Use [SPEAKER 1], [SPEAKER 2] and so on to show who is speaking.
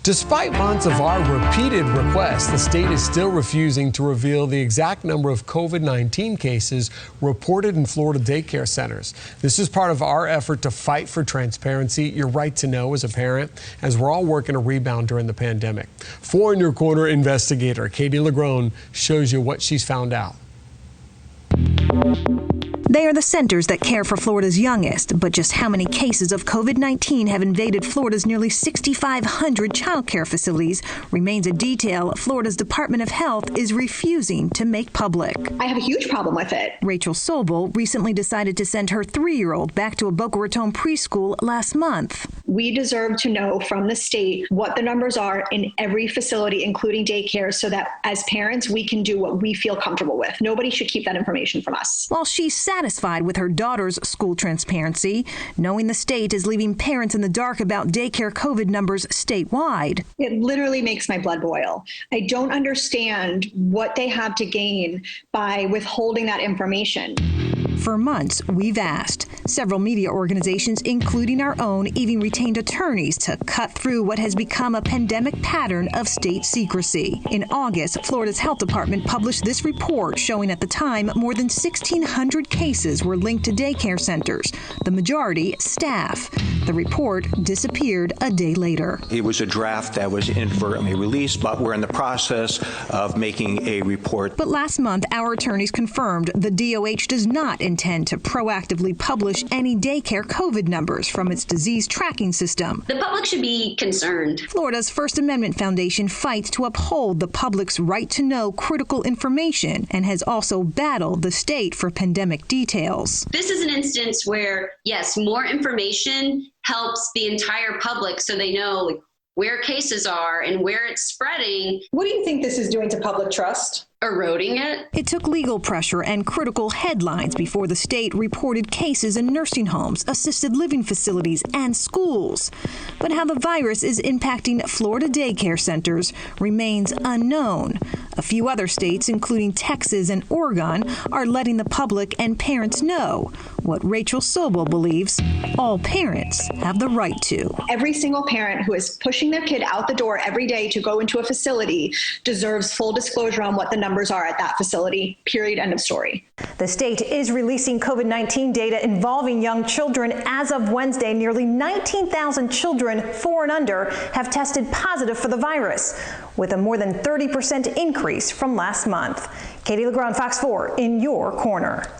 [SPEAKER 1] Despite months of our repeated requests, the state is still refusing to reveal the exact number of COVID-19 cases reported in Florida daycare centers. This is part of our effort to fight for transparency, your right to know as a parent, as we're all working to rebound during the pandemic. 4 in Your Corner investigator Katie Legrone shows you what she's found out.
[SPEAKER 2] They are the centers that care for Florida's youngest, but just how many cases of COVID-19 have invaded Florida's nearly 6,500 child care facilities remains a detail Florida's Department of Health is refusing to make public.
[SPEAKER 3] I have a huge problem with it.
[SPEAKER 2] Rachel Sobel recently decided to send her 3-year-old back to a Boca Raton preschool last month.
[SPEAKER 3] We deserve to know from the state what the numbers are in every facility, including daycare, so that as parents, we can do what we feel comfortable with. Nobody should keep that information from us.
[SPEAKER 2] While she's satisfied with her daughter's school transparency, knowing the state is leaving parents in the dark about daycare COVID numbers statewide.
[SPEAKER 3] It literally makes my blood boil. I don't understand what they have to gain by withholding that information.
[SPEAKER 2] For months, we've asked. Several media organizations, including our own, even retained attorneys to cut through what has become a pandemic pattern of state secrecy. In August, Florida's health department published this report showing at the time more than 1,600 cases were linked to daycare centers, the majority staff. The report disappeared a day later.
[SPEAKER 4] It was a draft that was inadvertently released, but we're in the process of making a report.
[SPEAKER 2] But last month, our attorneys confirmed the DOH does not intend to proactively publish any daycare COVID numbers from its disease tracking system.
[SPEAKER 5] The public should be concerned.
[SPEAKER 2] Florida's First Amendment Foundation fights to uphold the public's right to know critical information and has also battled the state for pandemic details.
[SPEAKER 5] This is an instance where, yes, more information helps the entire public so they know where cases are and where it's spreading.
[SPEAKER 3] What do you think this is doing to public trust?
[SPEAKER 5] Eroding it.
[SPEAKER 2] It took legal pressure and critical headlines before the state reported cases in nursing homes, assisted living facilities, and schools. But how the virus is impacting Florida daycare centers remains unknown. A few other states, including Texas and Oregon, are letting the public and parents know what Rachel Sobel believes all parents have the right to.
[SPEAKER 3] Every single parent who is pushing their kid out the door every day to go into a facility deserves full disclosure on what the numbers are at that facility, period, end of story.
[SPEAKER 2] The state is releasing COVID-19 data involving young children. As of Wednesday, nearly 19,000 children 4 and under have tested positive for the virus, with a more than 30% increase from last month. Katie Legrone, Fox 4, in your corner.